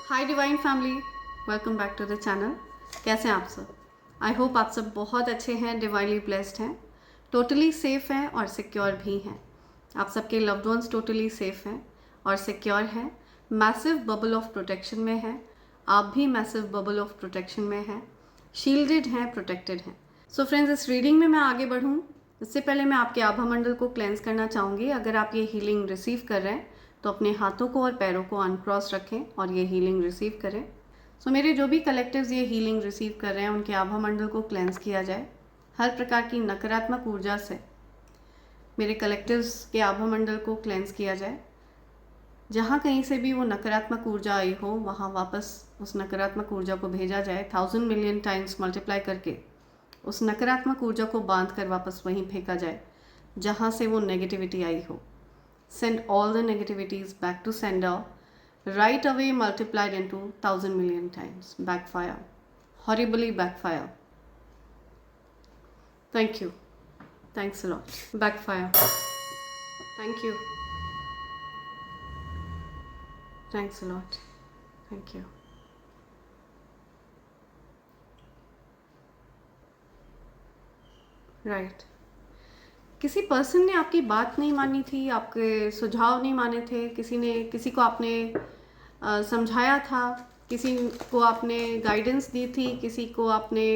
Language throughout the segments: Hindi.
Hi divine family, welcome back to the channel. कैसे हैं आप सब? आई होप आप सब बहुत अच्छे हैं, डिवाइनली ब्लेस्ड हैं, टोटली सेफ़ हैं और सिक्योर भी हैं। आप सबके लव्ड वंस टोटली सेफ़ हैं और सिक्योर हैं, मैसिव बबल ऑफ प्रोटेक्शन में हैं। आप भी मैसिव बबल ऑफ प्रोटेक्शन में हैं, शील्डेड हैं, प्रोटेक्टेड हैं। सो फ्रेंड्स, इस रीडिंग में मैं आगे बढ़ूँ इससे पहले मैं आपके आभा मंडल को क्लेंस करना चाहूँगी। अगर आप ये हीलिंग रिसीव कर रहे हैं तो अपने हाथों को और पैरों को अनक्रॉस रखें और ये हीलिंग रिसीव करें। सो मेरे जो भी कलेक्टिव्स ये हीलिंग रिसीव कर रहे हैं उनके आभा मंडल को क्लेंस किया जाए। हर प्रकार की नकारात्मक ऊर्जा से मेरे कलेक्टिव्स के आभा मंडल को क्लेंस किया जाए। जहाँ कहीं से भी वो नकारात्मक ऊर्जा आई हो वहाँ वापस उस नकारात्मक ऊर्जा को भेजा जाए, 1000 मिलियन टाइम्स मल्टीप्लाई करके उस नकारात्मक ऊर्जा को बांध कर वापस वहीं फेंका जाए जहाँ से वो नेगेटिविटी आई हो। Send all the negativities back to sender, right away multiplied into 1000 million times. Backfire. Horribly backfire. Thank you. Thanks a lot. Backfire. Thank you. Thanks a lot. Thank you. Right. किसी पर्सन ने आपकी बात नहीं मानी थी, आपके सुझाव नहीं माने थे, किसी को आपने समझाया था, किसी को आपने गाइडेंस दी थी, किसी को आपने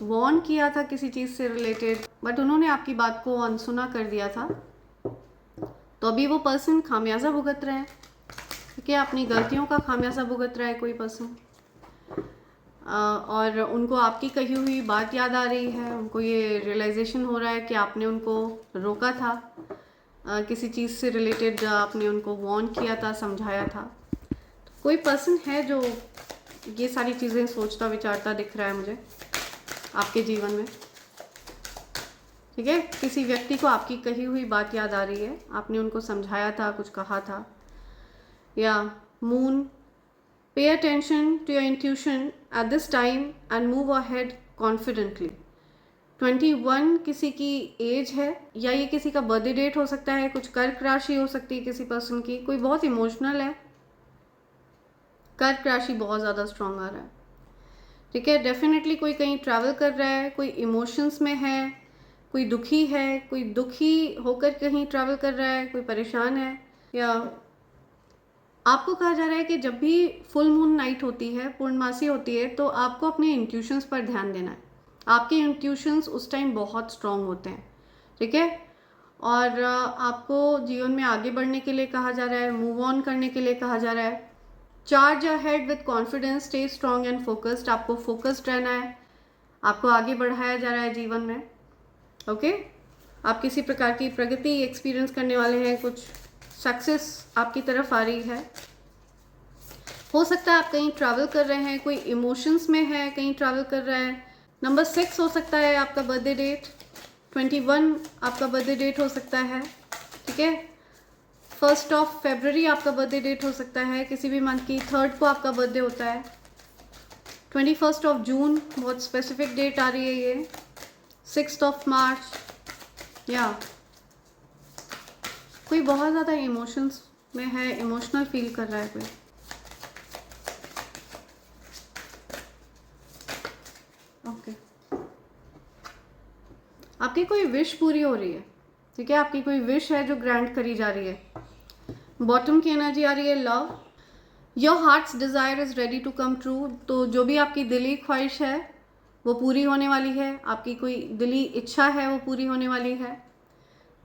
वार्न किया था किसी चीज़ से रिलेटेड, बट उन्होंने आपकी बात को अनसुना कर दिया था। तो अभी वो पर्सन खामियाजा भुगत रहे हैं, ठीक है, अपनी गलतियों का खामियाजा भुगत रहा है कोई पर्सन। और उनको आपकी कही हुई बात याद आ रही है, उनको ये रियलाइजेशन हो रहा है कि आपने उनको रोका था, किसी चीज़ से रिलेटेड आपने उनको वार्न किया था, समझाया था। तो कोई पर्सन है जो ये सारी चीज़ें सोचता विचारता दिख रहा है मुझे आपके जीवन में, ठीक है। किसी व्यक्ति को आपकी कही हुई बात याद आ रही है, आपने उनको समझाया था, कुछ कहा था। या moon, Pay attention to your intuition at this time and move ahead confidently. 21 किसी की एज है या ये किसी का बर्थडे डेट हो सकता है, कुछ कर्क राशि हो सकती है किसी पर्सन की, कोई बहुत इमोशनल है, कर्क राशि बहुत ज़्यादा स्ट्रॉन्ग आ रहा है, ठीक है। डेफिनेटली कोई कहीं ट्रैवल कर रहा है, कोई इमोशंस में है, कोई दुखी है, कोई दुखी होकर कहीं ट्रैवल कर रहा है, कोई परेशान है। या आपको कहा जा रहा है कि जब भी फुल मून नाइट होती है, पूर्णमासी होती है, तो आपको अपने इंट्यूशंस पर ध्यान देना है। आपके इंट्यूशंस उस टाइम बहुत स्ट्रांग होते हैं, ठीक है। और आपको जीवन में आगे बढ़ने के लिए कहा जा रहा है, मूव ऑन करने के लिए कहा जा रहा है। Charge ahead with confidence, stay strong and focused. आपको फोकस्ड रहना है, आपको आगे बढ़ाया जा रहा है जीवन में, ओके। आप किसी प्रकार की प्रगति एक्सपीरियंस करने वाले हैं, कुछ सक्सेस आपकी तरफ आ रही है। हो सकता है आप कहीं ट्रैवल कर रहे हैं, कोई इमोशंस में है, कहीं ट्रैवल कर रहा है। नंबर 6 हो सकता है आपका बर्थडे डेट, 21 आपका बर्थडे डेट हो सकता है, ठीक है। 1 फरवरी आपका बर्थडे डेट हो सकता है, किसी भी मंथ की 3 को आपका बर्थडे होता है। 21 जून बहुत स्पेसिफिक डेट आ रही है ये। 6 मार्च। या कोई बहुत ज़्यादा इमोशंस में है, इमोशनल फील कर रहा है कोई, ओके। आपकी कोई विश पूरी हो रही है, ठीक है, आपकी कोई विश है जो ग्रांट करी जा रही है। बॉटम की एनर्जी आ रही है love. Your heart's desire is ready to come true. तो जो भी आपकी दिली ख्वाहिश है वो पूरी होने वाली है, आपकी कोई दिली इच्छा है वो पूरी होने वाली है।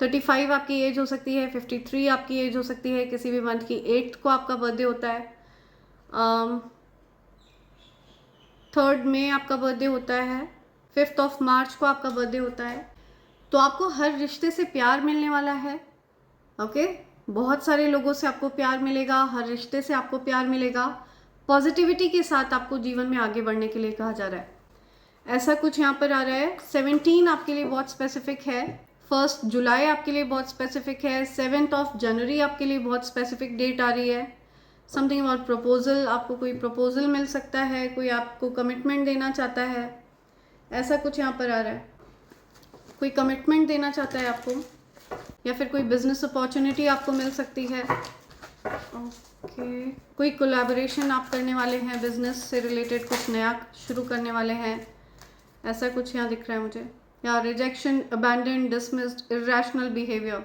35 आपकी एज हो सकती है, 53 आपकी एज हो सकती है, किसी भी मंथ की 8 को आपका बर्थडे होता है। 3 मई आपका बर्थडे होता है, 5 मार्च को आपका बर्थडे होता है। तो आपको हर रिश्ते से प्यार मिलने वाला है, ओके। बहुत सारे लोगों से आपको प्यार मिलेगा, हर रिश्ते से आपको प्यार मिलेगा। पॉजिटिविटी के साथ आपको जीवन में आगे बढ़ने के लिए कहा जा रहा है, ऐसा कुछ यहाँ पर आ रहा है। 17 आपके लिए बहुत स्पेसिफिक है, 1 जुलाई आपके लिए बहुत स्पेसिफिक है, 7 जनवरी आपके लिए बहुत स्पेसिफिक डेट आ रही है। समथिंग अबाउट प्रपोजल, आपको कोई प्रपोजल मिल सकता है, कोई आपको कमिटमेंट देना चाहता है, ऐसा कुछ यहाँ पर आ रहा है। कोई कमिटमेंट देना चाहता है आपको, या फिर कोई बिजनेस अपॉर्चुनिटी आपको मिल सकती है, ओके। ओके, कोई कोलैबोरेशन आप करने वाले हैं, बिजनेस से रिलेटेड कुछ नया शुरू करने वाले हैं, ऐसा कुछ यहाँ दिख रहा है मुझे। या rejection, abandon, dismissed, irrational behaviour,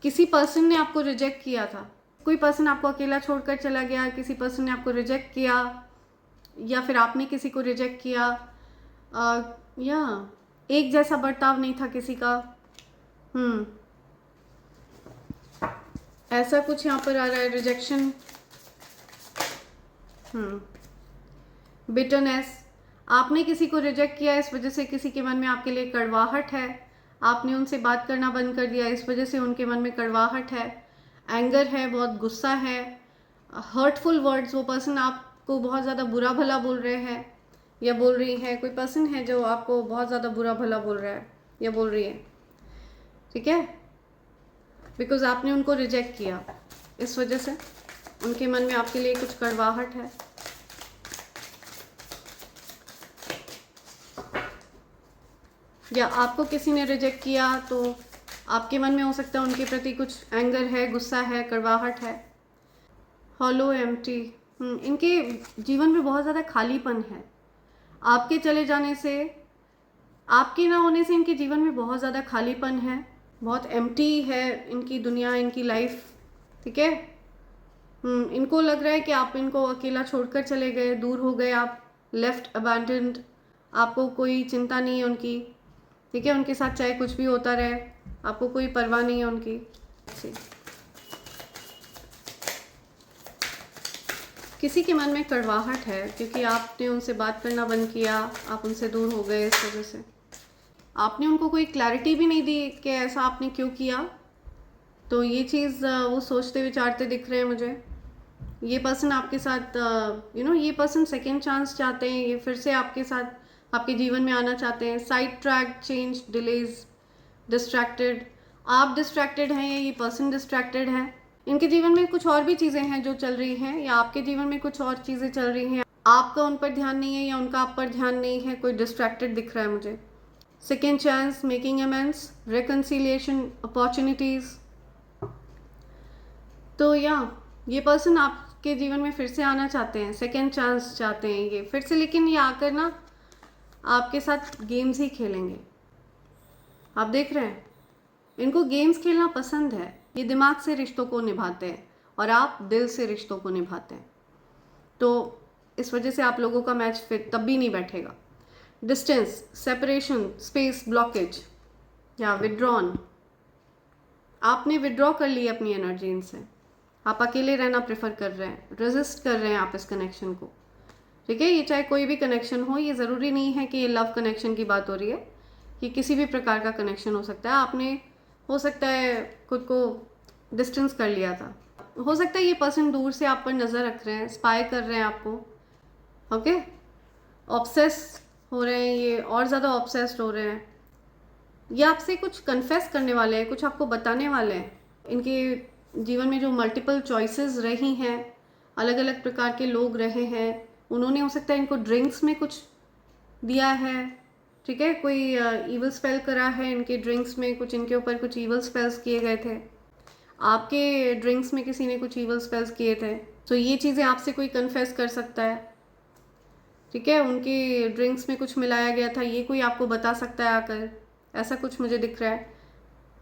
किसी पर्सन ने आपको रिजेक्ट किया था, कोई पर्सन आपको अकेला छोड़कर चला गया, किसी पर्सन ने आपको रिजेक्ट किया या फिर आपने किसी को रिजेक्ट किया, या एक जैसा बर्ताव नहीं था किसी का। ऐसा कुछ यहाँ पर आ रहा है, रिजेक्शन, बिटरनेस, आपने किसी को रिजेक्ट किया, इस वजह से किसी के मन में आपके लिए कड़वाहट है, आपने उनसे बात करना बंद कर दिया, इस वजह से उनके मन में कड़वाहट है, एंगर है, बहुत गुस्सा है, हर्टफुल वर्ड्स, वो पर्सन आपको बहुत ज़्यादा बुरा भला बोल रहे हैं या बोल रही है, कोई पर्सन है जो आपको बहुत ज़्यादा बुरा भला बोल रहा है या बोल रही है, ठीक है, बिकॉज आपने उनको रिजेक्ट किया, इस वजह से उनके मन में आपके लिए कुछ कड़वाहट है। या आपको किसी ने रिजेक्ट किया तो आपके मन में हो सकता है उनके प्रति कुछ एंगर है, गुस्सा है, कड़वाहट है। हॉलो, एम्प्टी, इनके जीवन में बहुत ज़्यादा खालीपन है, आपके चले जाने से, आपके ना होने से इनके जीवन में बहुत ज़्यादा खालीपन है, बहुत एम्प्टी है इनकी दुनिया, इनकी लाइफ, ठीक है। इनको लग रहा है कि आप इनको अकेला छोड़कर चले गए, दूर हो गए आप, लेफ्ट, अबैंडन्ड, आपको कोई चिंता नहीं है उनकी, ठीक है, उनके साथ चाहे कुछ भी होता रहे, आपको कोई परवाह नहीं है उनकी। किसी के मन में कड़वाहट है क्योंकि आपने उनसे बात करना बंद किया, आप उनसे दूर हो गए, इस वजह से आपने उनको कोई क्लैरिटी भी नहीं दी कि ऐसा आपने क्यों किया, तो ये चीज़ वो सोचते विचारते दिख रहे हैं मुझे। ये पर्सन आपके साथ ये पर्सन सेकेंड चांस चाहते हैं, ये फिर से आपके साथ आपके जीवन में आना चाहते हैं। Side track, change, delays, distracted, आप डिस्ट्रैक्टेड हैं या ये पर्सन डिस्ट्रैक्टेड है, इनके जीवन में कुछ और भी चीज़ें हैं जो चल रही हैं, या आपके जीवन में कुछ और चीज़ें चल रही हैं, आपका उन पर ध्यान नहीं है या उनका आप पर ध्यान नहीं है, कोई डिस्ट्रैक्टेड दिख रहा है मुझे। Second chance, making amends, reconciliation, opportunities, तो ये पर्सन आपके जीवन में फिर से आना चाहते हैं, सेकेंड चांस चाहते हैं ये फिर से, लेकिन ये आकर ना आपके साथ गेम्स ही खेलेंगे। आप देख रहे हैं, इनको गेम्स खेलना पसंद है, ये दिमाग से रिश्तों को निभाते हैं और आप दिल से रिश्तों को निभाते हैं, तो इस वजह से आप लोगों का मैच फिर तब भी नहीं बैठेगा। डिस्टेंस, सेपरेशन, स्पेस, ब्लॉकेज या विड्रॉन, आपने विड्रॉ कर ली अपनी एनर्जी इनसे, आप अकेले रहना प्रेफर कर रहे हैं, रेजिस्ट कर रहे हैं आप इस कनेक्शन को, ठीक है। ये चाहे कोई भी कनेक्शन हो, ये ज़रूरी नहीं है कि ये लव कनेक्शन की बात हो रही है, ये किसी भी प्रकार का कनेक्शन हो सकता है। आपने हो सकता है खुद को डिस्टेंस कर लिया था, हो सकता है ये पर्सन दूर से आप पर नज़र रख रहे हैं, स्पाई कर रहे हैं आपको, ओके, ऑब्सेस हो रहे हैं, ये और ज़्यादा ऑब्सेस्ड हो रहे हैं, ये आपसे कुछ कन्फेस करने वाले हैं, कुछ आपको बताने वाले हैं। इनके जीवन में जो मल्टीपल चॉइसेस रही हैं, अलग अलग प्रकार के लोग रहे हैं, उन्होंने हो सकता है इनको ड्रिंक्स में कुछ दिया है, ठीक है, कोई ईवल स्पेल करा है इनके ड्रिंक्स में, कुछ इनके ऊपर कुछ ईवल स्पेल्स किए गए थे, आपके ड्रिंक्स में किसी ने कुछ ईवल स्पेल्स किए थे, तो ये चीज़ें आपसे कोई कन्फेस कर सकता है, ठीक है। उनके ड्रिंक्स में कुछ मिलाया गया था, ये कोई आपको बता सकता है आकर, ऐसा कुछ मुझे दिख रहा है।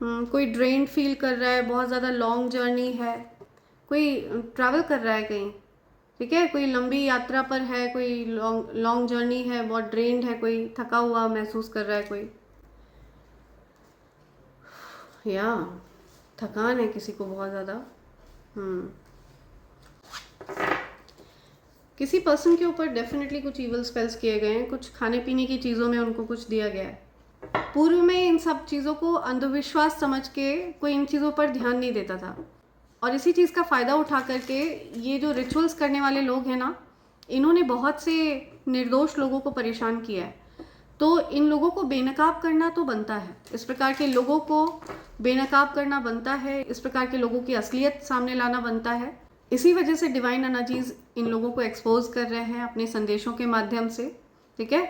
कोई ड्रेन फील कर रहा है, बहुत ज़्यादा लॉन्ग जर्नी है, कोई ट्रैवल कर रहा है कहीं, ठीक है, कोई लंबी यात्रा पर है, कोई लॉन्ग जर्नी है, बहुत ड्रेन्ड है, कोई थका हुआ महसूस कर रहा है, कोई या थकान है किसी को बहुत ज़्यादा। किसी पर्सन के ऊपर डेफिनेटली कुछ ईवल स्पेल्स किए गए हैं, कुछ खाने पीने की चीज़ों में उनको कुछ दिया गया है। पूर्व में इन सब चीज़ों को अंधविश्वास समझ के कोई इन चीज़ों पर ध्यान नहीं देता था, और इसी चीज़ का फ़ायदा उठा करके ये जो रिचुअल्स करने वाले लोग हैं ना, इन्होंने बहुत से निर्दोष लोगों को परेशान किया है, तो इन लोगों को बेनकाब करना तो बनता है, इस प्रकार के लोगों को बेनकाब करना बनता है, इस प्रकार के लोगों की असलियत सामने लाना बनता है। इसी वजह से डिवाइन एनर्जीज इन लोगों को एक्सपोज कर रहे हैं अपने संदेशों के माध्यम से, ठीक है।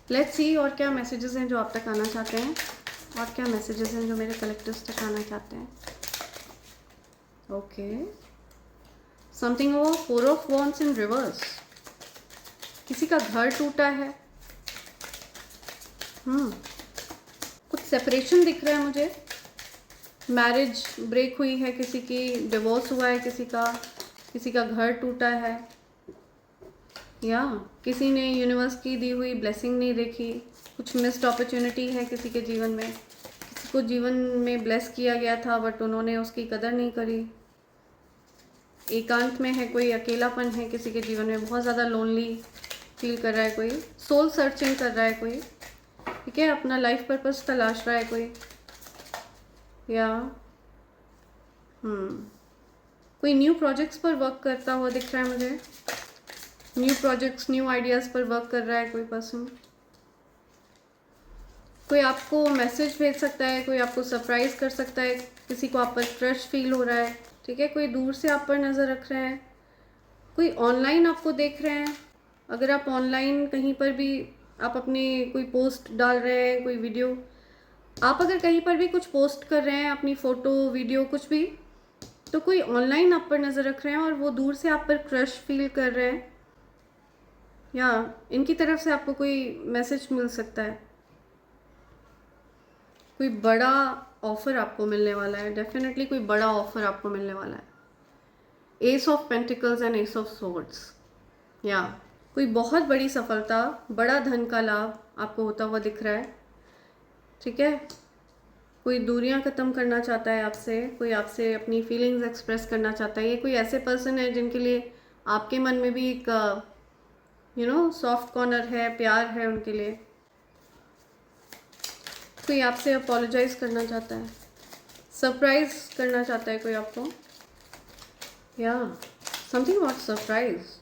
लेट्स सी और क्या मैसेजेस हैं जो आप तक आना चाहते हैं, और क्या मैसेजेस हैं जो मेरे कलेक्टिव्स तक आना चाहते हैं। ओके, समथिंग हुआ, 4 ऑफ वॉन्ड्स इन रिवर्स। किसी का घर टूटा है। कुछ सेपरेशन दिख रहा है मुझे। मैरिज ब्रेक हुई है किसी की, डिवोर्स हुआ है किसी का घर टूटा है, या किसी ने यूनिवर्स की दी हुई ब्लेसिंग नहीं देखी। कुछ मिस्ड अपॉर्चुनिटी है किसी के जीवन में। किसी को जीवन में ब्लेस किया गया था बट उन्होंने उसकी कदर नहीं करी। एकांत में है कोई, अकेलापन है किसी के जीवन में, बहुत ज़्यादा लोनली फील कर रहा है कोई, सोल सर्चिंग कर रहा है कोई, ठीक है, अपना लाइफ पर्पस तलाश रहा है कोई, या कोई न्यू प्रोजेक्ट्स पर वर्क करता हुआ दिख रहा है मुझे। न्यू प्रोजेक्ट्स, न्यू आइडियाज़ पर वर्क कर रहा है कोई पर्सन। कोई आपको मैसेज भेज सकता है, कोई आपको सरप्राइज कर सकता है, किसी को आप पर क्रश फील हो रहा है, ठीक है, कोई दूर से आप पर नज़र रख रहे हैं, कोई ऑनलाइन आपको देख रहे हैं। अगर आप ऑनलाइन कहीं पर भी आप अपनी कोई पोस्ट डाल रहे हैं, कोई वीडियो, आप अगर कहीं पर भी कुछ पोस्ट कर रहे हैं, अपनी फ़ोटो वीडियो कुछ भी, तो कोई ऑनलाइन आप पर नज़र रख रहे हैं और वो दूर से आप पर क्रश फील कर रहे हैं, या इनकी तरफ से आपको कोई मैसेज मिल सकता है। कोई बड़ा ऑफ़र आपको मिलने वाला है, डेफिनेटली कोई बड़ा ऑफ़र आपको मिलने वाला है। S of pentacles and S of swords, या कोई बहुत बड़ी सफलता, बड़ा धन का लाभ आपको होता हुआ दिख रहा है, ठीक है। कोई दूरियां ख़त्म करना चाहता है आपसे, कोई आपसे अपनी फीलिंग्स एक्सप्रेस करना चाहता है। ये कोई ऐसे पर्सन है जिनके लिए आपके मन में भी एक सॉफ्ट कॉर्नर है, प्यार है उनके लिए। कोई आपसे अपोलोजाइज करना चाहता है, सरप्राइज करना चाहता है कोई आपको, या something about surprise.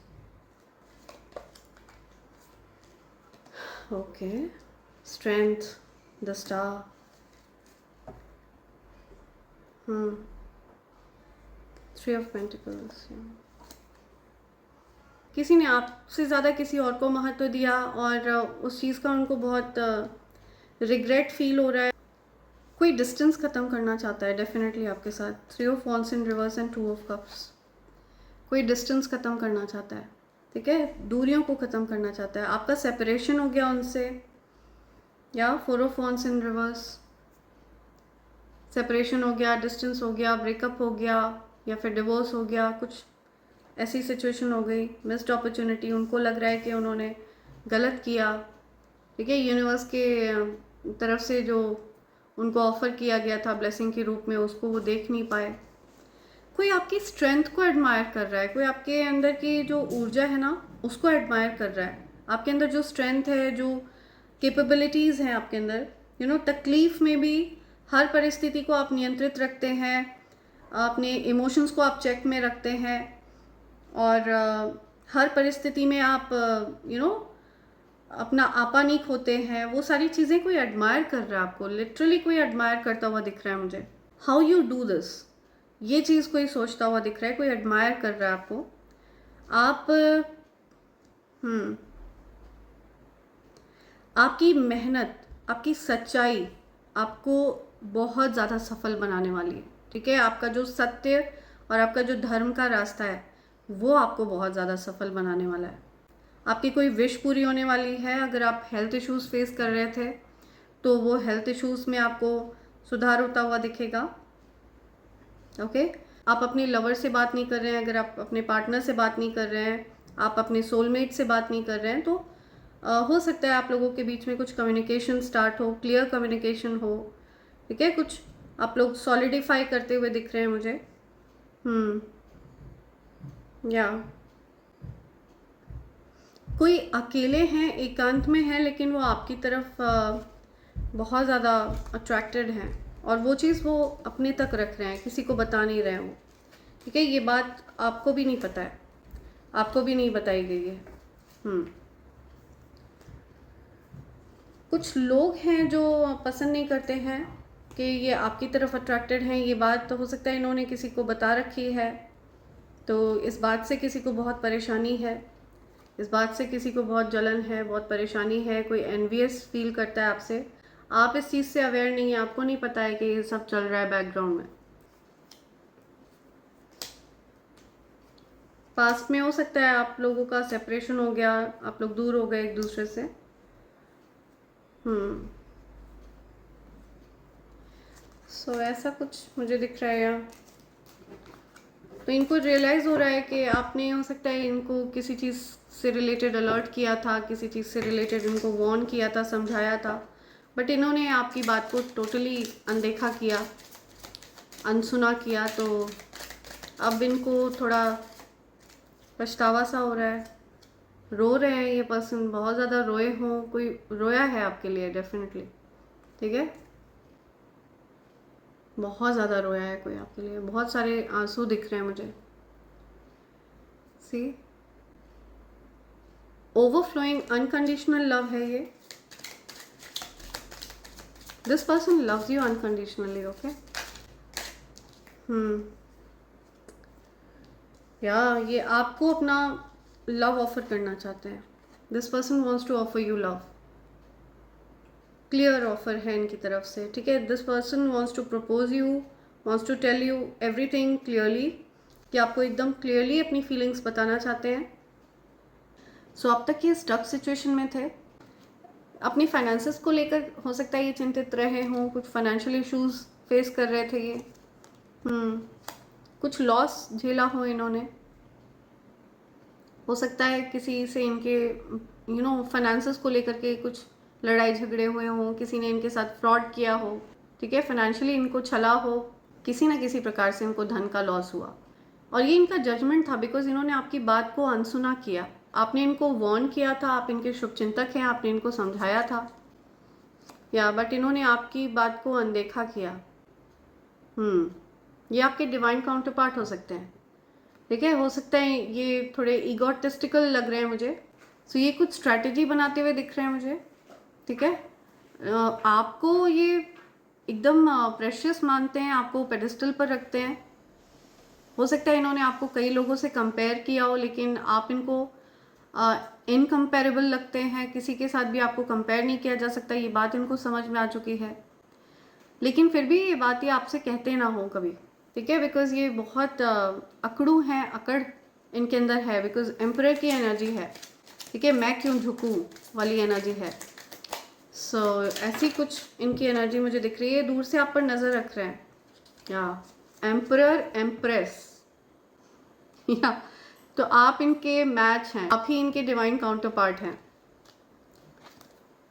Okay, strength, the star, three of pentacles. किसी ने आपसे ज़्यादा किसी और को महत्व दिया और उस चीज़ का उनको बहुत रिग्रेट फील हो रहा है। कोई डिस्टेंस ख़त्म करना चाहता है डेफिनेटली आपके साथ। 3 of wands in reverse and 2 of cups. कोई डिस्टेंस ख़त्म करना चाहता है, ठीक है, दूरियों को ख़त्म करना चाहता है। आपका सेपरेशन हो गया उनसे, या 4 of wands in reverse, separation हो गया, डिस्टेंस हो गया, ब्रेकअप हो गया, या फिर डिवोर्स हो गया, कुछ ऐसी सिचुएशन हो गई, मिस्ड अपॉर्चुनिटी। उनको लग रहा है कि उन्होंने गलत किया, ठीक है, यूनिवर्स के तरफ से जो उनको ऑफ़र किया गया था ब्लेसिंग के रूप में, उसको वो देख नहीं पाए। कोई आपकी स्ट्रेंथ को एडमायर कर रहा है, कोई आपके अंदर की जो ऊर्जा है ना उसको एडमायर कर रहा है। आपके अंदर जो स्ट्रेंथ है, जो कैपेबिलिटीज़ हैं आपके अंदर, तकलीफ़ में भी हर परिस्थिति को आप नियंत्रित रखते हैं, अपने इमोशंस को आप चेक में रखते हैं, और हर परिस्थिति में आप अपना आपा नहीं खोते हैं। वो सारी चीज़ें कोई एडमायर कर रहा है आपको, लिटरली कोई एडमायर करता हुआ दिख रहा है मुझे। हाउ यू डू दिस, ये चीज़ कोई सोचता हुआ दिख रहा है, कोई एडमायर कर रहा है आपको। आप आपकी मेहनत, आपकी सच्चाई आपको बहुत ज़्यादा सफल बनाने वाली है, ठीक है। आपका जो सत्य और आपका जो धर्म का रास्ता है वो आपको बहुत ज़्यादा सफल बनाने वाला है। आपकी कोई विश पूरी होने वाली है। अगर आप हेल्थ इश्यूज़ फेस कर रहे थे तो वो हेल्थ इश्यूज़ में आपको सुधार होता हुआ दिखेगा, ओके। आप अपने लवर से बात नहीं कर रहे हैं, अगर आप अपने पार्टनर से बात नहीं कर रहे हैं, आप अपने सोलमेट से बात नहीं कर रहे हैं, तो हो सकता है आप लोगों के बीच में कुछ कम्युनिकेशन स्टार्ट हो, क्लियर कम्युनिकेशन हो, ठीक है। कुछ आप लोग सॉलिडिफाई करते हुए दिख रहे हैं मुझे। या कोई अकेले हैं, एकांत में हैं, लेकिन वो आपकी तरफ बहुत ज़्यादा अट्रैक्टेड हैं और वो चीज़ वो अपने तक रख रहे हैं, किसी को बता नहीं रहे हो, ठीक है। ये बात आपको भी नहीं पता है, आपको भी नहीं बताई गई है। कुछ लोग हैं जो पसंद नहीं करते हैं कि ये आपकी तरफ अट्रैक्टेड हैं। ये बात तो हो सकता है इन्होंने किसी को बता रखी है, तो इस बात से किसी को बहुत परेशानी है, इस बात से किसी को बहुत जलन है, बहुत परेशानी है। कोई एनवियस फील करता है आपसे। आप इस चीज़ से अवेयर नहीं है, आपको नहीं पता है कि ये सब चल रहा है बैकग्राउंड में। पास्ट में हो सकता है आप लोगों का सेपरेशन हो गया, आप लोग दूर हो गए एक दूसरे से। सो ऐसा कुछ मुझे दिख रहा है यहाँ। तो इनको रियलाइज़ हो रहा है कि आपने, हो सकता है इनको किसी चीज़ से रिलेटेड अलर्ट किया था, किसी चीज़ से रिलेटेड इनको वार्न किया था, समझाया था, बट इन्होंने आपकी बात को टोटली अनदेखा किया, अनसुना किया। तो अब इनको थोड़ा पछतावा सा हो रहा है, रो रहे हैं ये पर्सन, बहुत ज़्यादा रोए हों, कोई रोया है आपके लिए डेफिनेटली, ठीक है, बहुत ज़्यादा रोया है कोई आपके लिए, बहुत सारे आंसू दिख रहे हैं मुझे। सी, ओवरफ्लोइंग अनकंडीशनल लव है ये। This person loves you unconditionally, okay. या ये आपको अपना लव ऑफर करना चाहते हैं। This person wants to offer you love, clear offer है इनकी तरफ से, ठीक है। This person wants to propose you, wants to tell you everything clearly, कि आपको एकदम क्लियरली अपनी फीलिंग्स बताना चाहते हैं। सो अब तक ये स्टक सिचुएशन में थे, अपनी फाइनेंसेस को लेकर हो सकता है ये चिंतित रहे हों, कुछ फाइनेंशियल इश्यूज फेस कर रहे थे ये। कुछ लॉस झेला हो इन्होंने, हो सकता है किसी से इनके फाइनेंसेस को लेकर के कुछ लड़ाई झगड़े हुए हों, किसी ने इनके साथ फ्रॉड किया हो, ठीक है, फाइनेंशियली इनको छला हो, किसी ना किसी प्रकार से इनको धन का लॉस हुआ। और ये इनका जजमेंट था, बिकॉज इन्होंने आपकी बात को अनसुना किया। आपने इनको वार्न किया था, आप इनके शुभचिंतक हैं, आपने इनको समझाया था, या बट इन्होंने आपकी बात को अनदेखा किया। ये आपके डिवाइन काउंटर पार्ट हो सकते हैं, ठीक है। हो सकता है ये थोड़े ईगोटिस्टिकल लग रहे हैं मुझे, सो ये कुछ स्ट्रैटेजी बनाते हुए दिख रहे हैं मुझे, ठीक है। आपको ये एकदम प्रेशियस मानते हैं, आपको पेडिस्टल पर रखते हैं। हो सकता है इन्होंने आपको कई लोगों से कंपेयर किया हो, लेकिन आप इनको इनकम्पेरेबल लगते हैं, किसी के साथ भी आपको कंपेयर नहीं किया जा सकता, ये बात इनको समझ में आ चुकी है। लेकिन फिर भी ये बात ये आपसे कहते ना हो कभी, ठीक है, बिकॉज ये बहुत अकड़ू हैं, अकड़ इनके अंदर है, बिकॉज एम्परर की एनर्जी है, ठीक है, मैं क्यों झुकूं वाली एनर्जी है। सो ऐसी कुछ इनकी एनर्जी मुझे दिख रही है, दूर से आप पर नज़र रख रहे हैं, या एम्परर एम्प्रेस, या तो आप इनके मैच हैं, आप ही इनके डिवाइन काउंटर पार्ट हैं।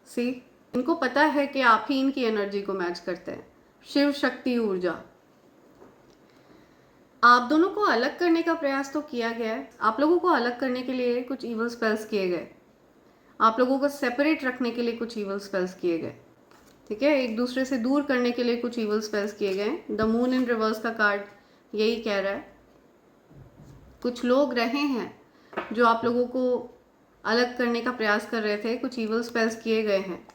सी, इनको पता है कि आप ही इनकी एनर्जी को मैच करते हैं, शिव शक्ति ऊर्जा। आप दोनों को अलग करने का प्रयास तो किया गया है, आप लोगों को अलग करने के लिए कुछ इवल स्पेल्स किए गए, आप लोगों को सेपरेट रखने के लिए कुछ इवल स्पेल्स किए गए, ठीक है, एक दूसरे से दूर करने के लिए कुछ इवल स्पेल्स किए गए। द मून इन रिवर्स का कार्ड यही कह रहा है। कुछ लोग रहे हैं जो आप लोगों को अलग करने का प्रयास कर रहे थे, कुछ इवल स्पेल्स किए गए हैं,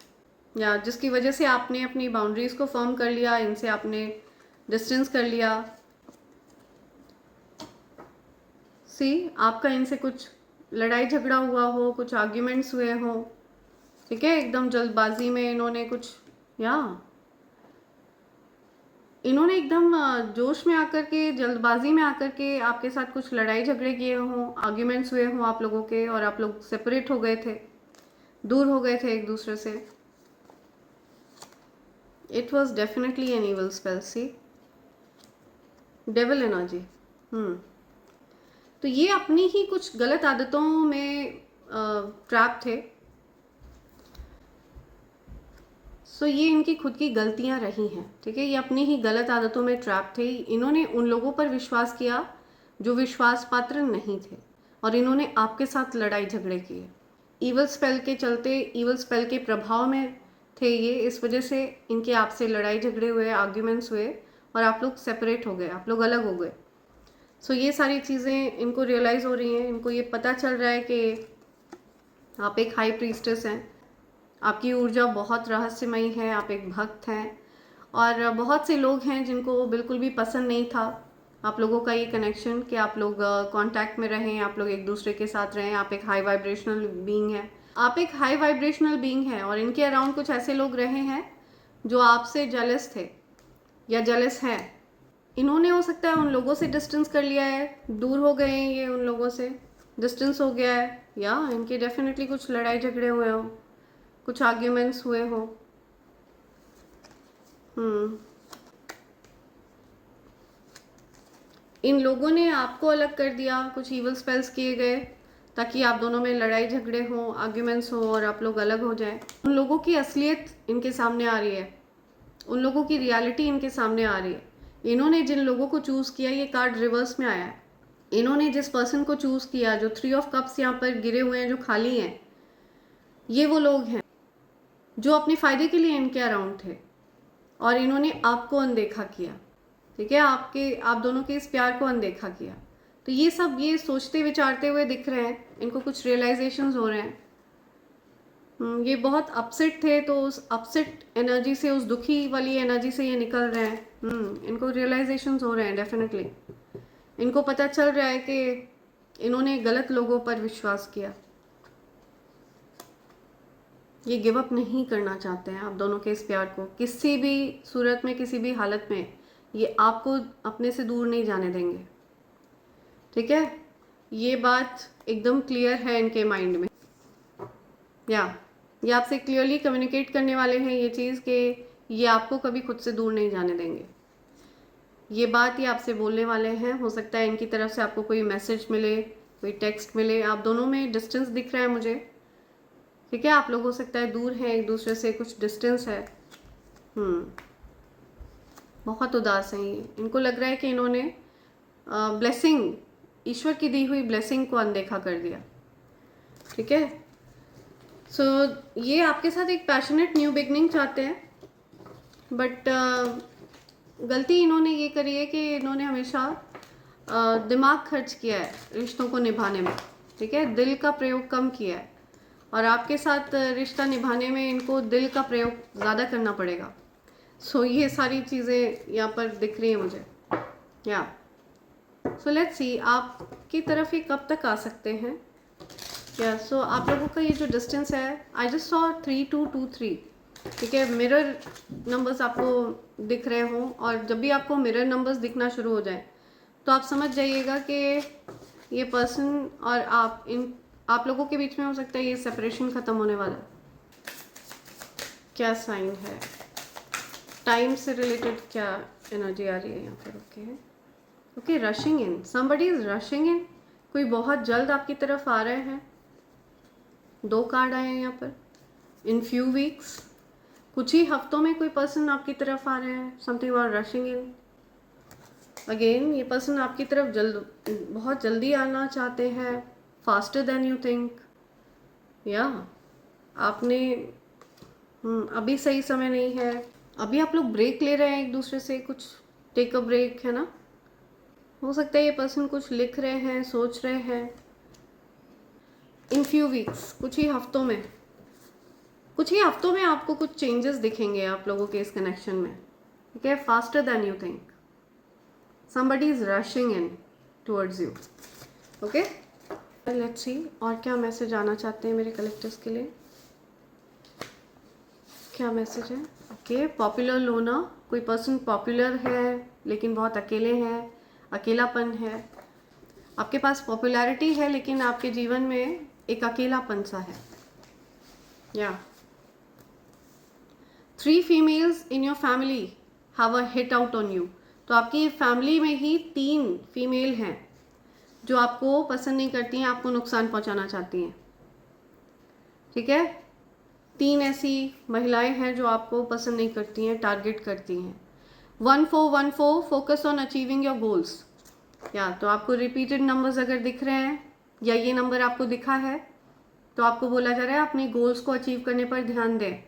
या जिसकी वजह से आपने अपनी बाउंड्रीज को फर्म कर लिया, इनसे आपने डिस्टेंस कर लिया। सी, आपका इनसे कुछ लड़ाई झगड़ा हुआ हो, कुछ आर्ग्यूमेंट्स हुए हो, ठीक है, एकदम जल्दबाजी में इन्होंने कुछ, या इन्होंने एकदम जोश में आकर के, जल्दबाजी में आकर के आपके साथ कुछ लड़ाई झगड़े किए हों, आर्ग्यूमेंट्स हुए हों आप लोगों के, और आप लोग सेपरेट हो गए थे, दूर हो गए थे एक दूसरे से। It was definitely an evil spell. See, devil energy. तो ये अपनी ही कुछ गलत आदतों में ट्रैप थे। सो ये इनकी खुद की गलतियां रही हैं, ठीक है, ये अपनी ही गलत आदतों में ट्रैप थे। इन्होंने उन लोगों पर विश्वास किया जो विश्वास पात्र नहीं थे, और इन्होंने आपके साथ लड़ाई झगड़े किए। ईवल स्पेल के चलते, ईवल स्पेल के प्रभाव में थे ये, इस वजह से इनके आपसे लड़ाई झगड़े हुए, आर्ग्यूमेंट्स हुए, और आप लोग सेपरेट हो गए, आप लोग अलग हो गए। सो ये सारी चीज़ें इनको रियलाइज़ हो रही हैं, इनको ये पता चल रहा है कि आप एक हाई प्रीस्टेस हैं, आपकी ऊर्जा बहुत रहस्यमयी है, आप एक भक्त हैं, और बहुत से लोग हैं जिनको बिल्कुल भी पसंद नहीं था आप लोगों का ये कनेक्शन, कि आप लोग कांटेक्ट में रहें, आप लोग एक दूसरे के साथ रहें। आप एक हाई वाइब्रेशनल बीइंग हैं, आप एक हाई वाइब्रेशनल बीइंग हैं, और इनके अराउंड कुछ ऐसे लोग रहे हैं जो आपसे जेलस थे या जेलस हैं, इन्होंने हो सकता है उन लोगों से डिस्टेंस कर लिया है, दूर हो गए हैं ये, उन लोगों से डिस्टेंस हो गया है, या इनके डेफिनेटली कुछ लड़ाई झगड़े हुए हो, कुछ आर्ग्यूमेंट्स हुए हो। इन लोगों ने आपको अलग कर दिया, कुछ इवल स्पेल्स किए गए ताकि आप दोनों में लड़ाई झगड़े हो, आर्ग्यूमेंट्स हो और आप लोग अलग हो जाएं। उन लोगों की असलियत इनके सामने आ रही है, उन लोगों की रियलिटी इनके सामने आ रही है। इन्होंने जिन लोगों को चूज़ किया, ये कार्ड रिवर्स में आया है, इन्होंने जिस पर्सन को चूज़ किया, जो 3 ऑफ कप्स यहाँ पर गिरे हुए हैं, जो खाली हैं, ये वो लोग हैं जो अपने फ़ायदे के लिए इनके अराउंड थे और इन्होंने आपको अनदेखा किया। ठीक है, आप दोनों के इस प्यार को अनदेखा किया। तो ये सब ये सोचते विचारते हुए दिख रहे हैं, इनको कुछ रियलाइजेशंस हो रहे हैं। ये बहुत अपसेट थे, तो उस अपसेट एनर्जी से, उस दुखी वाली एनर्जी से ये निकल रहे हैं। इनको रियलाइजेशंस हो रहे हैं डेफिनेटली। इनको पता चल रहा है कि इन्होंने गलत लोगों पर विश्वास किया। ये गिव अप नहीं करना चाहते हैं आप दोनों के इस प्यार को, किसी भी सूरत में, किसी भी हालत में ये आपको अपने से दूर नहीं जाने देंगे। ठीक है, ये बात एकदम क्लियर है इनके माइंड में। ये आपसे क्लियरली कम्युनिकेट करने वाले हैं ये चीज़ कि ये आपको कभी खुद से दूर नहीं जाने देंगे। ये बात ये आपसे बोलने वाले हैं। हो सकता है इनकी तरफ से आपको कोई मैसेज मिले, कोई टेक्स्ट मिले। आप दोनों में डिस्टेंस दिख रहा है मुझे। ठीक है, आप लोग हो सकता है दूर हैं एक दूसरे से, कुछ डिस्टेंस है। बहुत उदास हैं ये। इनको लग रहा है कि इन्होंने ब्लेसिंग, ईश्वर की दी हुई ब्लेसिंग को अनदेखा कर दिया। ठीक है, सो ये आपके साथ एक पैशनेट न्यू बिगनिंग चाहते हैं, बट गलती इन्होंने ये करी है कि इन्होंने हमेशा दिमाग खर्च किया है रिश्तों को निभाने में। ठीक है, दिल का प्रयोग कम किया है और आपके साथ रिश्ता निभाने में इनको दिल का प्रयोग ज़्यादा करना पड़ेगा। सो ये सारी चीज़ें यहाँ पर दिख रही हैं मुझे। या सो लेट्स सी आपकी तरफ ये कब तक आ सकते हैं। या सो आप लोगों का ये जो डिस्टेंस है, आई जस्ट सॉ 3223। ठीक है, मिरर नंबर्स आपको दिख रहे हों, और जब भी आपको मिरर नंबर्स दिखना शुरू हो जाए तो आप समझ जाइएगा कि ये पर्सन और आप लोगों के बीच में हो सकता है ये सेपरेशन ख़त्म होने वाला है। क्या साइन है, टाइम से रिलेटेड क्या एनर्जी आ रही है यहाँ पर। Okay, rushing in, somebody is rushing in. कोई बहुत जल्द आपकी तरफ आ रहे हैं। 2 कार्ड आए हैं यहाँ पर। इन फ्यू वीक्स, कुछ ही हफ्तों में कोई पर्सन आपकी तरफ आ रहे हैं। Something about rushing in. Again ये पर्सन आपकी तरफ बहुत जल्दी आना चाहते हैं, फास्टर देन यू थिंक। या आपने अभी सही समय नहीं है, अभी आप लोग ब्रेक ले रहे हैं एक दूसरे से, कुछ टेक अ ब्रेक है ना। हो सकता है ये पर्सन कुछ लिख रहे हैं, सोच रहे हैं। इन फ्यू वीक्स, कुछ ही हफ्तों में आपको कुछ चेंजेस दिखेंगे आप लोगों के इस कनेक्शन में। ठीक है, faster than you think. somebody is rushing in towards you. Okay, let's see और क्या मैसेज आना चाहते हैं मेरे कलेक्टर्स के लिए। क्या मैसेज है। ओके, पॉपुलर लोना, कोई पर्सन पॉपुलर है लेकिन बहुत अकेले हैं, अकेलापन है। आपके पास पॉपुलैरिटी है लेकिन आपके जीवन में एक अकेलापन सा है। या 3 females in your family have a hit out on you. तो आपकी फैमिली में ही 3 फीमेल हैं जो आपको पसंद नहीं करती हैं, आपको नुकसान पहुंचाना चाहती हैं। ठीक है, 3 ऐसी महिलाएं हैं जो आपको पसंद नहीं करती हैं, टारगेट करती हैं। 1414, focus on achieving your goals. या तो आपको रिपीटेड नंबर्स अगर दिख रहे हैं या ये नंबर आपको दिखा है तो आपको बोला जा रहा है अपने गोल्स को अचीव करने पर ध्यान दें,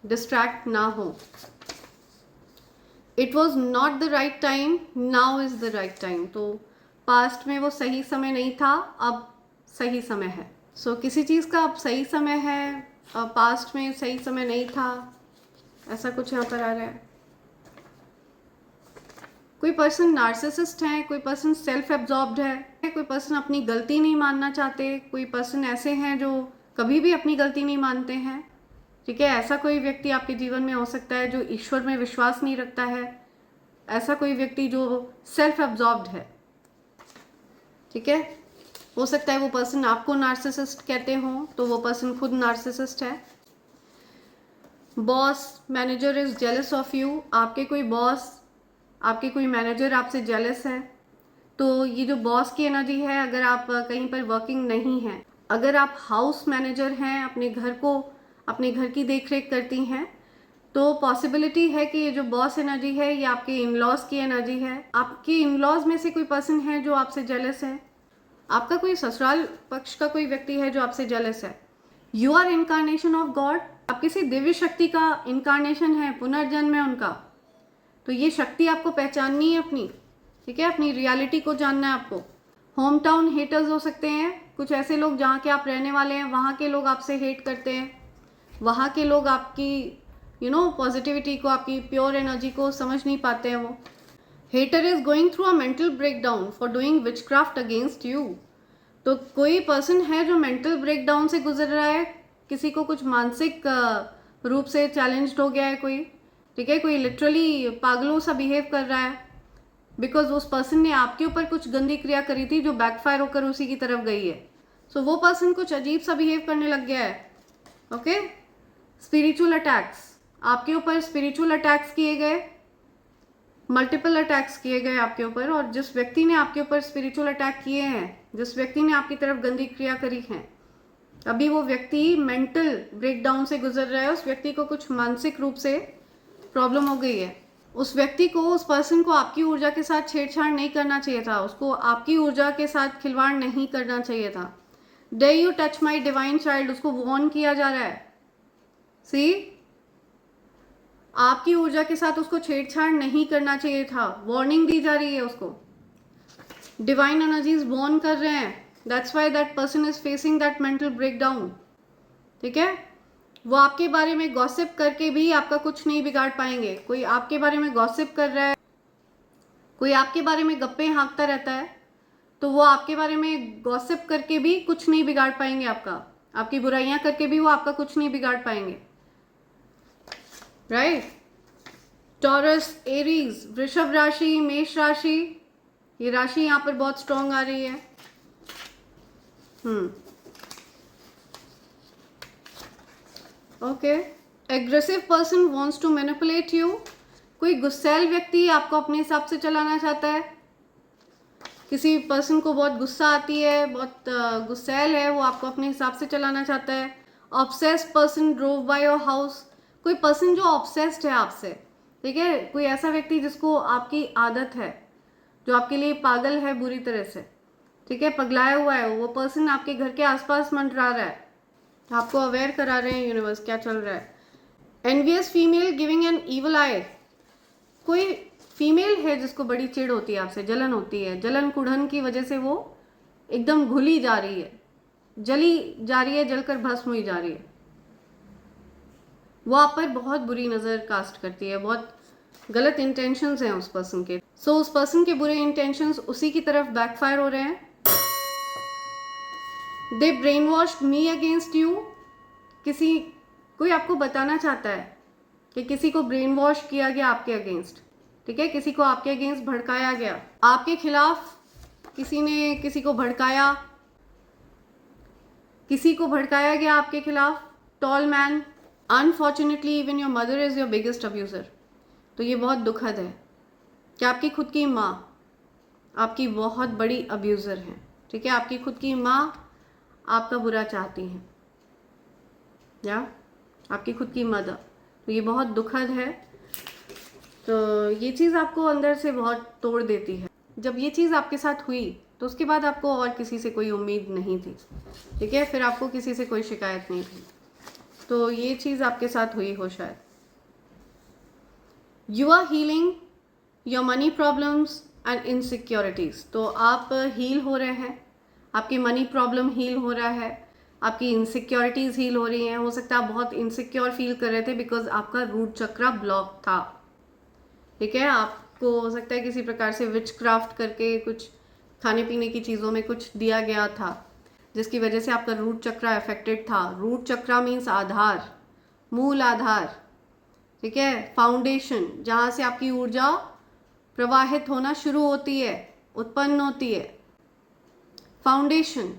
डिस्ट्रैक्ट ना हो। It was not the right time, now is the right time. तो पास्ट में वो सही समय नहीं था, अब सही समय है। सो किसी चीज़ का अब सही समय है, पास्ट में सही समय नहीं था, ऐसा कुछ यहाँ पर आ रहा है। कोई पर्सन नार्सिसिस्ट है, कोई पर्सन सेल्फ एब्जॉर्ब्ड है, कोई पर्सन अपनी गलती नहीं मानना चाहते, कोई पर्सन ऐसे हैं जो कभी भी अपनी गलती नहीं मानते हैं। ठीक है, ऐसा कोई व्यक्ति आपके जीवन में हो सकता है जो ईश्वर में विश्वास नहीं रखता है। ऐसा कोई व्यक्ति जो सेल्फ एब्जॉर्ब्ड है, ठीक है। हो सकता है वो पर्सन आपको नार्सिसिस्ट कहते हो, तो वो पर्सन खुद नार्सिसिस्ट है। Boss manager is jealous of you, आपके कोई बॉस, आपके कोई मैनेजर आपसे जेलस है। तो ये जो बॉस की एनर्जी है, अगर आप कहीं पर वर्किंग नहीं हैं, अगर आप हाउस मैनेजर हैं, अपने घर की देखरेख करती हैं, तो पॉसिबिलिटी है कि ये जो बॉस एनर्जी है ये आपके इन लॉज की एनर्जी है। आपके इन लॉज में से कोई पर्सन है जो आपसे जेलस है, आपका कोई ससुराल पक्ष का कोई व्यक्ति है जो आपसे जेलस है। You are incarnation of God, आप किसी दिव्य शक्ति का इनकारनेशन है, पुनर्जन्म है उनका। तो ये शक्ति आपको पहचाननी है अपनी, ठीक है, अपनी रियलिटी को जानना है आपको। होम टाउन हेटर्स हो सकते हैं, कुछ ऐसे लोग जहाँ के आप रहने वाले हैं वहाँ के लोग आपसे हेट करते हैं, वहाँ के लोग आपकी पॉजिटिविटी को, आपकी प्योर एनर्जी को समझ नहीं पाते हैं वो। Hater is going through a mental breakdown for doing witchcraft against you. तो कोई पर्सन है जो मेंटल ब्रेकडाउन से गुजर रहा है, किसी को कुछ मानसिक रूप से चैलेंज्ड हो गया है कोई, ठीक है, कोई लिटरली पागलों सा बिहेव कर रहा है, बिकॉज उस पर्सन ने आपके ऊपर कुछ गंदी क्रिया करी थी जो बैकफायर होकर उसी की तरफ गई है। सो वो पर्सन कुछ अजीब सा बिहेव करने लग गया है। ओके, स्पिरिचुअल अटैक्स, आपके ऊपर स्पिरिचुअल अटैक्स किए गए, मल्टीपल अटैक्स किए गए आपके ऊपर, और जिस व्यक्ति ने आपके ऊपर स्पिरिचुअल अटैक किए हैं, जिस व्यक्ति ने आपकी तरफ गंदी क्रिया करी है, अभी वो व्यक्ति मेंटल ब्रेकडाउन से गुजर रहा है। उस व्यक्ति को कुछ मानसिक रूप से प्रॉब्लम हो गई है। उस व्यक्ति को, उस पर्सन को आपकी ऊर्जा के साथ छेड़छाड़ नहीं करना चाहिए था, उसको आपकी ऊर्जा के साथ खिलवाड़ नहीं करना चाहिए था। Day you touch my divine child, उसको वॉर्न किया जा रहा है। सी, आपकी ऊर्जा के साथ उसको छेड़छाड़ नहीं करना चाहिए था, वार्निंग दी जा रही है उसको। डिवाइन एनर्जीज वॉर्न कर रहे हैं, that's why that person is facing that mental breakdown, ठीक है। वो आपके बारे में गॉसिप करके भी आपका कुछ नहीं बिगाड़ पाएंगे। कोई आपके बारे में गॉसिप कर रहा है, कोई आपके बारे में गप्पे हाँकता रहता है, तो वो आपके बारे में गॉसिप करके भी कुछ नहीं बिगाड़ पाएंगे आपकी बुराइयां करके भी वो आपका कुछ नहीं बिगाड़ पाएंगे, राइट। टॉरस, एरीज, वृषभ राशि, मेष राशि, ये राशि यहाँ पर बहुत स्ट्रांग आ रही है। Okay, aggressive person wants to manipulate you, कोई गुस्सैल व्यक्ति आपको अपने हिसाब से चलाना चाहता है। किसी पर्सन को बहुत गुस्सा आती है, बहुत गुस्सैल है, वो आपको अपने हिसाब से चलाना चाहता है। Obsessed person drove by your house, कोई पर्सन जो ऑब्सेस्ड है आपसे, ठीक है, कोई ऐसा व्यक्ति जिसको आपकी आदत है, जो आपके लिए पागल है बुरी तरह से, ठीक है, पगलाया हुआ है, वो पर्सन आपके घर के आसपास मंडरा रहा है, आपको अवेयर करा रहे हैं यूनिवर्स क्या चल रहा है। Envious female giving an evil eye, कोई फीमेल है जिसको बड़ी चिढ़ होती है आपसे, जलन होती है, जलन कुढ़न की वजह से वो एकदम घुली जा रही है, जली जा रही है, जलकर भस्म हुई जा रही है। वो आप पर बहुत बुरी नज़र कास्ट करती है, बहुत गलत इंटेंशंस हैं उस पर्सन के। सो उस पर्सन के बुरे इंटेंशंस उसी की तरफ बैकफायर हो रहे हैं। They brainwashed me against you, कोई आपको बताना चाहता है कि किसी को ब्रेन वॉश किया गया आपके अगेंस्ट, ठीक है, किसी को आपके अगेंस्ट भड़काया गया, आपके खिलाफ किसी ने किसी को भड़काया, गया आपके खिलाफ। Tall man, unfortunately even your mother is your biggest abuser. तो ये बहुत दुखद है कि आपकी खुद की माँ आपकी बहुत बड़ी अब्यूज़र है, ठीक है, आपकी खुद की माँ आपका बुरा चाहती हैं, या आपकी खुद की मदर। तो ये बहुत दुखद है। तो ये चीज़ आपको अंदर से बहुत तोड़ देती है। जब ये चीज़ आपके साथ हुई तो उसके बाद आपको और किसी से कोई उम्मीद नहीं थी, ठीक है, फिर आपको किसी से कोई शिकायत नहीं थी। तो ये चीज़ आपके साथ हुई हो शायद। You are healing your money problems and insecurities, तो आप हील हो रहे हैं, आपकी मनी प्रॉब्लम हील हो रहा है, आपकी इनसिक्योरिटीज़ हील हो रही हैं। हो सकता है आप बहुत इनसिक्योर फील कर रहे थे बिकॉज आपका रूट चक्रा ब्लॉक था, ठीक है, आपको हो सकता है किसी प्रकार से विच क्राफ्ट करके कुछ खाने पीने की चीज़ों में कुछ दिया गया था जिसकी वजह से आपका रूट चक्रा अफेक्टेड था। रूट चक्रा मीन्स आधार, मूल आधार, ठीक है, फाउंडेशन, जहाँ से आपकी ऊर्जा प्रवाहित होना शुरू होती है, उत्पन्न होती है। फाउंडेशन,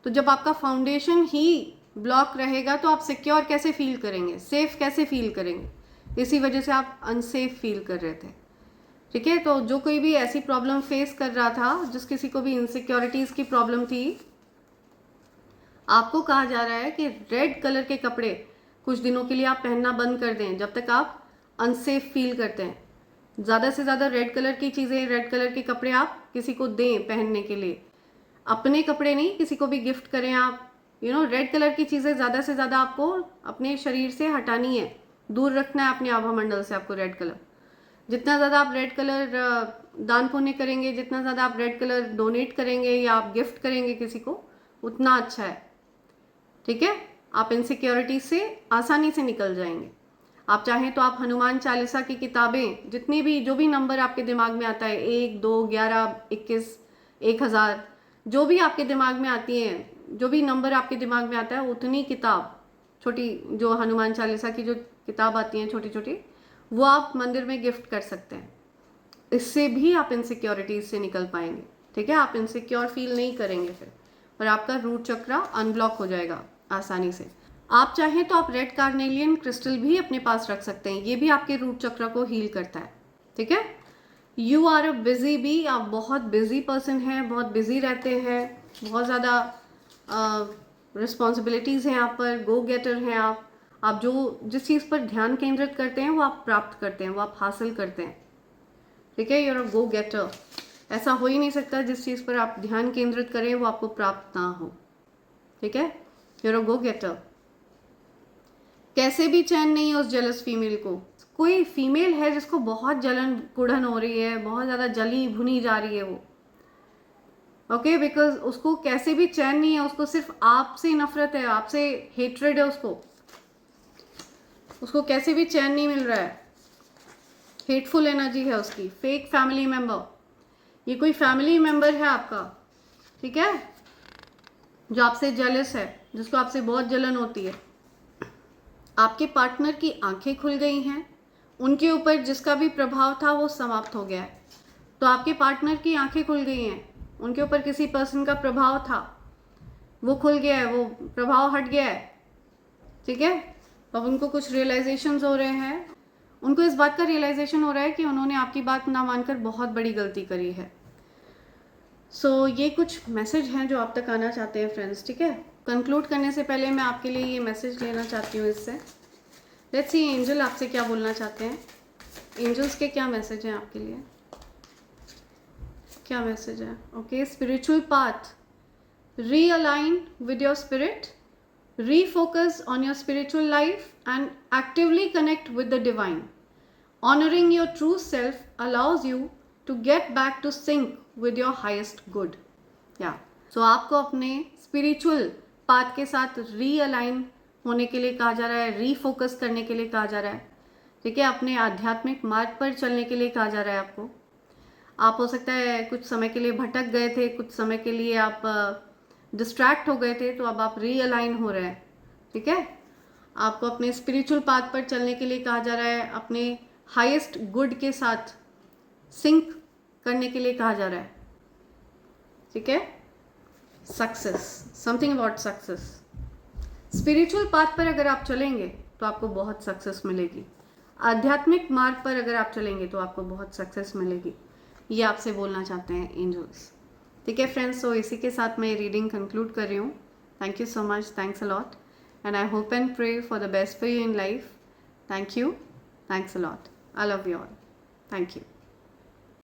तो जब आपका फाउंडेशन ही ब्लॉक रहेगा तो आप सिक्योर कैसे फील करेंगे, सेफ कैसे फील करेंगे? इसी वजह से आप अनसेफ फील कर रहे थे। ठीक है, तो जो कोई भी ऐसी प्रॉब्लम फेस कर रहा था, जिस किसी को भी इनसिक्योरिटीज की प्रॉब्लम थी, आपको कहा जा रहा है कि रेड कलर के कपड़े कुछ दिनों के लिए आप पहनना बंद कर दें जब तक आप अनसेफ फील करते हैं। ज़्यादा से ज़्यादा रेड कलर की चीज़ें, रेड कलर के कपड़े आप किसी को दें पहनने के लिए। अपने कपड़े नहीं, किसी को भी गिफ्ट करें आप। रेड कलर की चीज़ें ज़्यादा से ज़्यादा आपको अपने शरीर से हटानी है, दूर रखना है अपने आभा मंडल से आपको रेड कलर। जितना ज़्यादा आप रेड कलर दान पुण्य करेंगे, जितना ज़्यादा आप रेड कलर डोनेट करेंगे या आप गिफ्ट करेंगे किसी को, उतना अच्छा है। ठीक है, आप इनसिक्योरिटी से आसानी से निकल जाएंगे। आप चाहें तो आप हनुमान चालीसा की किताबें, जितनी भी जो भी नंबर आपके दिमाग में आता है, 1, 2, 11, 21, 1000, जो भी आपके दिमाग में आती हैं, जो भी नंबर आपके दिमाग में आता है, उतनी किताब, छोटी जो हनुमान चालीसा की जो किताब आती हैं छोटी छोटी, वो आप मंदिर में गिफ्ट कर सकते हैं। इससे भी आप इनसिक्योरिटीज से निकल पाएंगे। ठीक है, आप इनसिक्योर फील नहीं करेंगे फिर, और आपका रूट चक्रा अनब्लॉक हो जाएगा आसानी से। आप चाहें तो आप रेड कार्नेलियन क्रिस्टल भी अपने पास रख सकते हैं, ये भी आपके रूट चक्र को हील करता है। ठीक है, you are a busy bee, आप बहुत बिजी पर्सन हैं, बहुत बिजी रहते हैं, बहुत ज़्यादा रिस्पॉन्सिबिलिटीज़ हैं आप पर, गो गेटर हैं आप जो जिस चीज़ पर ध्यान केंद्रित करते हैं वो आप प्राप्त करते हैं, वो आप हासिल करते हैं। ठीक है, यूर अ गो गेटर। ऐसा हो ही नहीं सकता जिस चीज़ पर आप ध्यान केंद्रित करें वो आपको प्राप्त ना हो। ठीक है, यूर अ गो गेटर। कैसे भी चैन नहीं है उस जेलस फीमेल को। कोई फीमेल है जिसको बहुत जलन कुढ़न हो रही है, बहुत ज़्यादा जली भुनी जा रही है वो। ओके, बिकॉज उसको कैसे भी चैन नहीं है, उसको सिर्फ आपसे नफरत है, आपसे हेट्रेड है उसको कैसे भी चैन नहीं मिल रहा है। हेटफुल एनर्जी है उसकी। फेक फैमिली मेंबर, ये कोई फैमिली मेंबर है आपका, ठीक है, जो आपसे जेलस है, जिसको आपसे बहुत जलन होती है। आपके पार्टनर की आंखें खुल गई हैं, उनके ऊपर जिसका भी प्रभाव था वो समाप्त हो गया है। तो आपके पार्टनर की आंखें खुल गई हैं, उनके ऊपर किसी पर्सन का प्रभाव था, वो खुल गया है, वो प्रभाव हट गया है। ठीक है, अब उनको कुछ रियलाइजेशंस हो रहे हैं, उनको इस बात का रियलाइजेशन हो रहा है कि उन्होंने आपकी बात ना मानकर बहुत बड़ी गलती करी है। सो ये कुछ मैसेज हैं जो आप तक आना चाहते हैं फ्रेंड्स। ठीक है, कंक्लूड करने से पहले मैं आपके लिए ये मैसेज लेना चाहती हूँ इससे। लेट्स सी एंजल आपसे क्या बोलना चाहते हैं। एंजल्स के क्या मैसेज हैं आपके लिए, क्या मैसेज है? Okay, spiritual path, realign with your spirit, refocus on your spiritual life and actively connect with the divine. Honoring your true self allows you to get back to sync with your highest good. Yeah. So आपको अपने spiritual path के साथ realign होने के लिए कहा जा रहा है, refocus करने के लिए कहा जा रहा है। ठीक है, अपने आध्यात्मिक मार्ग पर चलने के लिए कहा जा रहा है आपको। आप हो सकता है कुछ समय के लिए भटक गए थे, कुछ समय के लिए आप डिस्ट्रैक्ट हो गए थे, तो अब आप रीअलाइन हो रहे हैं। ठीक है, आपको अपने स्पिरिचुअल पाथ पर चलने के लिए कहा जा रहा है, अपने हाईएस्ट गुड के साथ सिंक करने के लिए कहा जा रहा है। ठीक है, success, something about success. Spiritual path पर अगर आप चलेंगे तो आपको बहुत सक्सेस मिलेगी। आध्यात्मिक मार्ग पर अगर आप चलेंगे तो आपको बहुत सक्सेस मिलेगी। ये आपसे बोलना चाहते हैं एंजल्स। ठीक है फ्रेंड्स, तो इसी के साथ मैं रीडिंग कंक्लूड कर रही हूँ। Thank you so much, thanks a lot, and I hope and pray for the best for you in life. Thank you. Thanks a lot. I love you all. Thank you.